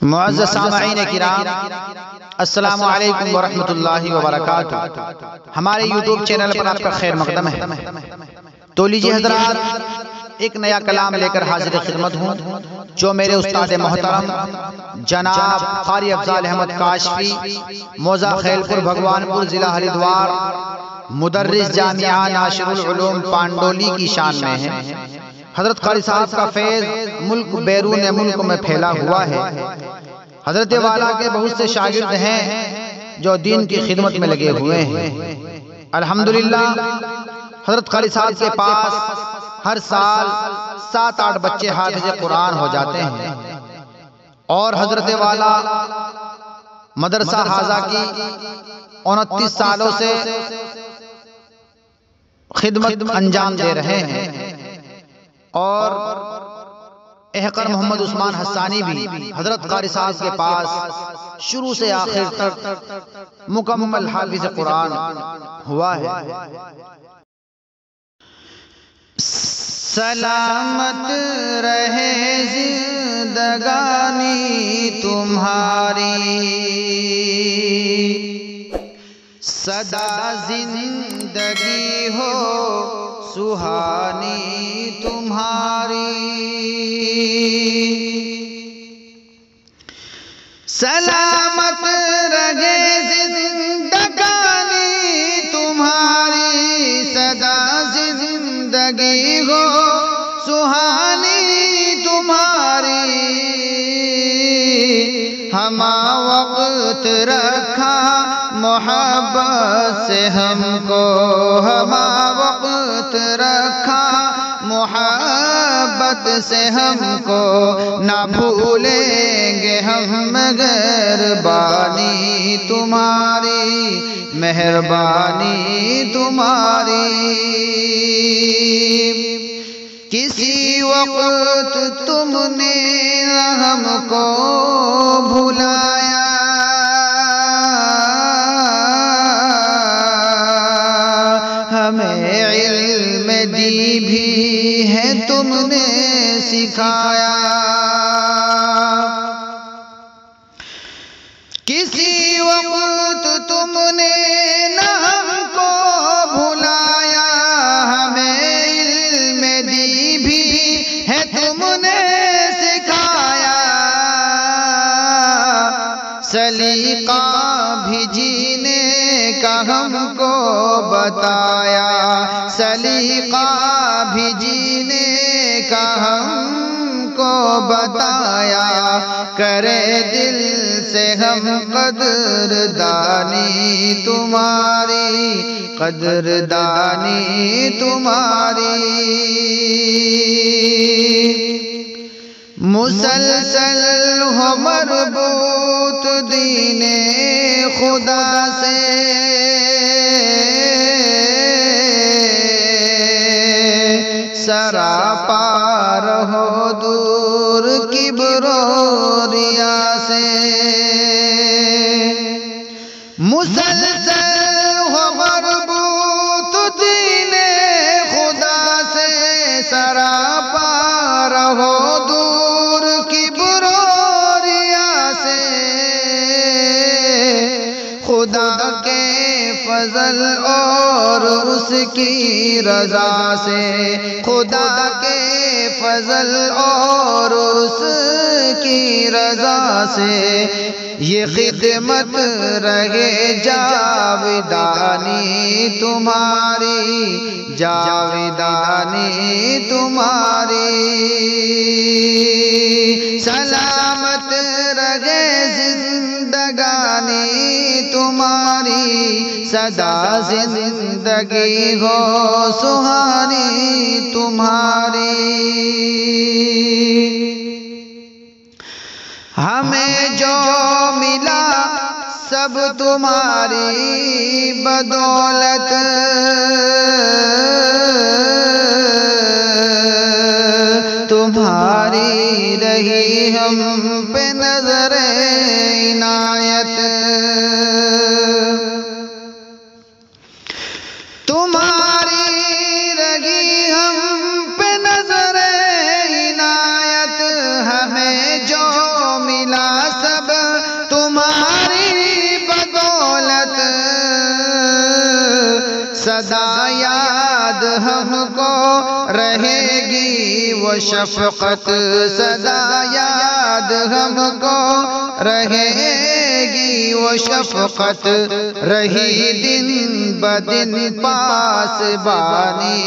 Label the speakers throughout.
Speaker 1: معزز سامعین کرام، السلام علیکم ورحمۃ اللہ وبرکاتہ۔ ہمارے یوٹیوب چینل پر آپ کا خیر مقدم ہے۔ تو لیجیے حضرات، ایک نیا کلام لے کر حاضر خدمت ہوں جو میرے استاد محترم جناب قاری افضال احمد کاشفی، موضع خیل پور بھگوان پور، ضلع ہریدوار، مدرس جامعہ ناشر العلوم پانڈولی کی شان میں ہے۔ حضرت قاری صاحب کا فیض ملک بیرون ملک میں پھیلا ہوا ہے۔ حضرت والا کے بہت سے شاگرد ہیں جو دین کی خدمت میں لگے ہوئے ہیں۔ الحمدللہ حضرت قاری صاحب کے پاس ہر سال 7-8 بچے حافظ قرآن ہو جاتے ہیں، اور حضرت والا مدرسہ حاضہ کی 29 سالوں سے خدمت انجام دے رہے ہیں، اور احقر محمد عثمان حسانی بھی حضرت قاری صاحب کے پاس شروع سے آخر تک مکمل حافظ قرآن ہوا ہے۔ سلامت رہے زندگانی تمہاری، سدا زندگی ہو سہانی تمہاری، سلامت رہے زندگانی تمہاری، سدا زندگی ہو سہانی تمہاری، ہما وقت رکھا محبت سے ہم کو، ہما وقت رکھا محبت سے ہم کو، نہ بھولیں گے ہم مہربانی تمہاری، مہربانی تمہاری۔ کسی وقت تم نے ہم کو بھلایا، ہمیں علم دی بھی ہے تم نے سکھایا، کسی وقت تم نے نہ ہم کو بھلایا، ہمیں علم دی بھی ہے تم نے سکھایا، سلیقہ بھی جینے کا ہم کو بتایا، سلیقہ بھی جینے کا ہم کو بتایا، کرے دل سے ہم قدردانی تمہاری، قدردانی تمہاری۔ مسلسل ہو مربوط دین خدا سے، سراپا رہو دور کبر و ریا سے، مسلسل ہو مربوط دین خدا سے، سراپا رہو دور کبر و ریا سے، خدا کے فضل اور اس کی رضا سے، خدا کے فضل اور اس کی رضا سے، یہ خدمت رہے جاودانی تمہاری، جاودانی تمہاری، سلامت رہے زندگانی تمہاری، سدا زندگی ہو سہانی تمہاری۔ ہمیں جو ملا سب تمہاری بدولت، تمہاری رہی ہم پہ نظر عنایت، تمہاری رہی ہم پہ نظر عنایت، ہمیں جو ملا سدا یاد ہم کو رہے گی وہ شفقت، سدا یاد ہم کو رہے گی وہ شفقت، رہی دن بدن پاسبانی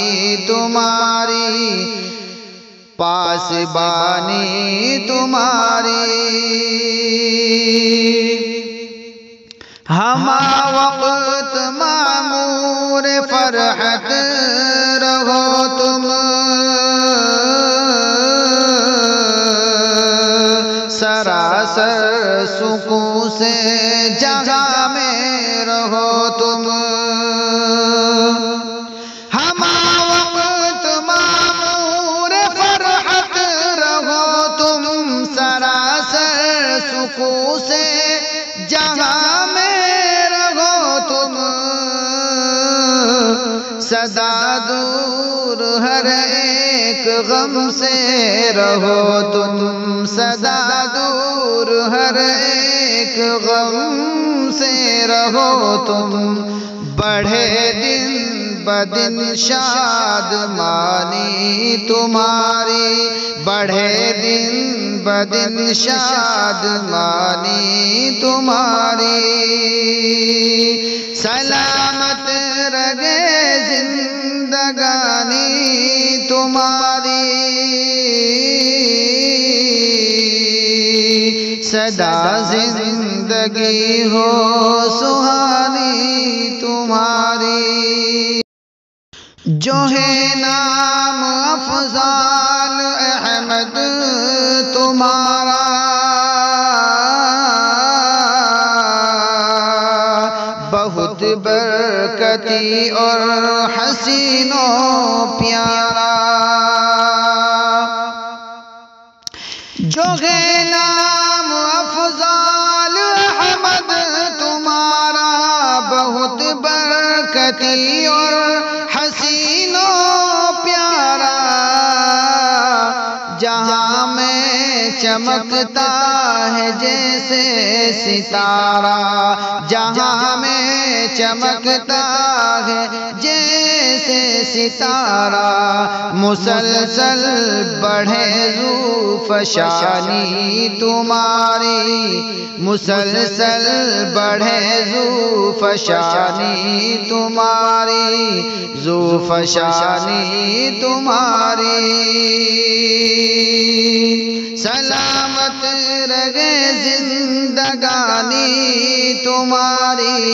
Speaker 1: تمہاری، پاسبانی تمہاری۔ ہما وقت معمور فرحت رہو تم، سراسر سکون سے جگہ میں رہو تم۔ ہما وقت معمور فرحت رہو تم، سراسر سکون سے جہاں میں رہو تم، سدا دور ہر ایک غم سے رہو تم، سدا دور ہر ایک غم سے رہو تم، بڑھے دن بدن شادمانی تمہاری، بڑھے دن بدن شادمانی تمہاری، سلامت رہے زندگانی تمہاری، سدا زندگی ہو سہانی تمہاری۔ جو ہے نام افضال احمد تمہارا، بہت برکتی اور حسین و پیارا، جو ہے نام افضال احمد تمہارا، بہت برکتی اور حسین و پیارا، جہاں میں چمکتا ہے جیسے ستارہ، جہاں میں چمکتا ہے جیسے ستارہ، مسلسل بڑھے ذوفشانی تمہاری، مسلسل بڑھے ذوفشانی تمہاری، ذوفشانی تمہاری، سلامت رہے زندگانی تمہاری،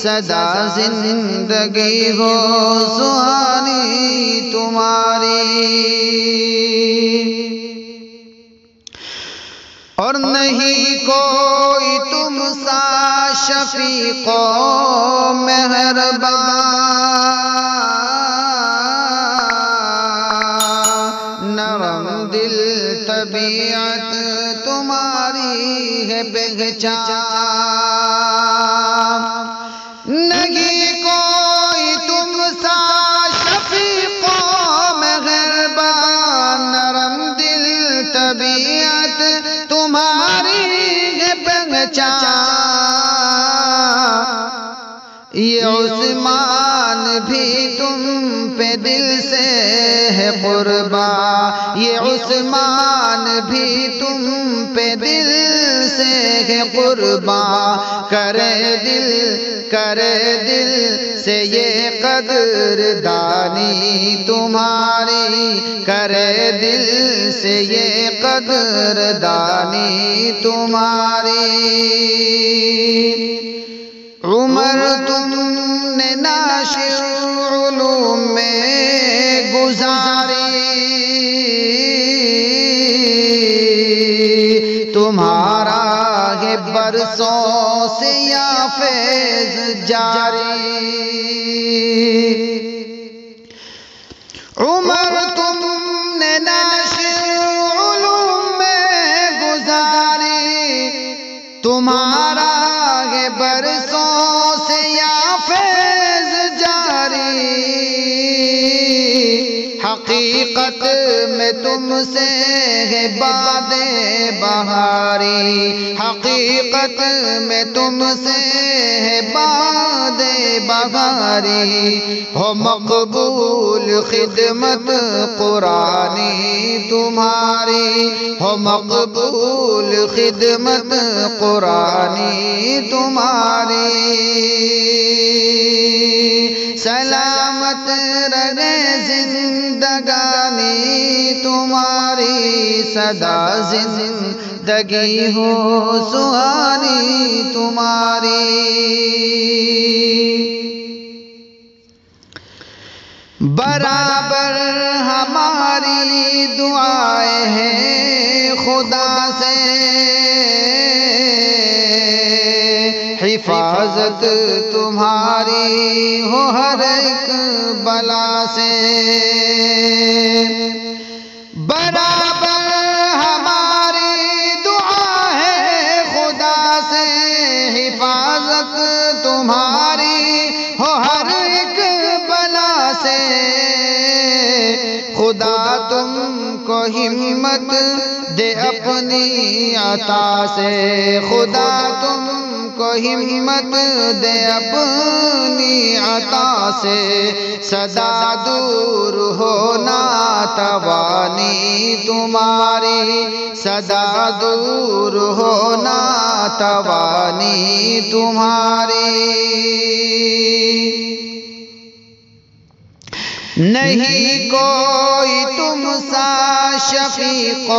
Speaker 1: سدا زندگی ہو سہانی تمہاری۔ اور نہیں کوئی تم سا شفیق و مہربان، نرم دل طبیعت تمہاری ہے پہچان، نہیں کوئی تم سا شفیق و مہربان، نرم دل طبیعت تمہاری ہے پہچان، یہ عثمان بھی تم پہ دل سے ہے قربان، یہ عثمان بھی تم پہ دل سے ہے قربان، کرے دل سے یہ قدردانی تمہاری، کرے دل سے یہ قدردانی تمہاری۔ عمر تم نے ناشر علوم میں گزاری، تمہارا ہے برسوں سے یا فیض جاری، عمر تم نے ناشر علوم میں گزاری، تمہارا ہے برسوں سے یا فیض جاری، حقیقت حقیقت میں تم سے ہے باد بہاری، حقیقت میں تم سے ہے باد بہاری، ہو مقبول خدمت قرآنی تمہاری، ہو مقبول خدمت قرآنی تمہاری، سلامت رہے زندگانی تمہاری، سدا زندگی ہو سہانی تمہاری۔ برابر ہماری دعائیں ہیں خدا سے، حفاظت تمہاری ہو ہر ایک بلا سے، برابر ہماری دعا ہے خدا سے، حفاظت تمہاری ہو ہر ایک بلا سے، خدا تم کو ہمت دے اپنی عطا سے، خدا تم کو ہمت دے اپنی عطا سے، سدا دور ہونا توانی تمہاری، سدا دور ہونا توانی تمہاری، نہیں کوئی تم سا شفیق و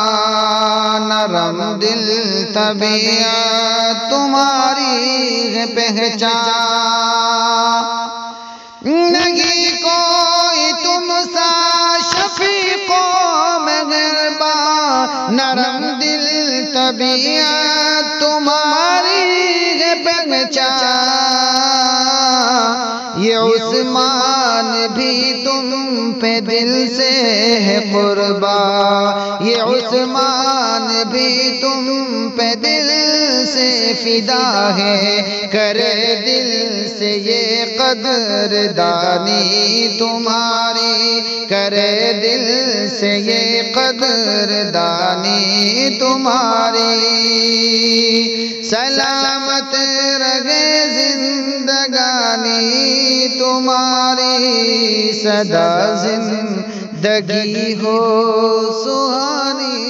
Speaker 1: مہربان، نرم دل طبیعت تمہاری ہے پہچان، نہیں کوئی تم سا شفیق و مہربان، نرم دل طبیعت تمہاری ہے پہچان، یہ عثمان بھی تم پہ دل سے ہے قربان، یہ عثمان بھی تم پہ دل سے فدا ہے، کرے دل سے یہ قدردانی تمہاری، کرے دل سے یہ قدردانی تمہاری، سلامت رہے زندگانی تمہاری، سدا زندگی ہو سہانی۔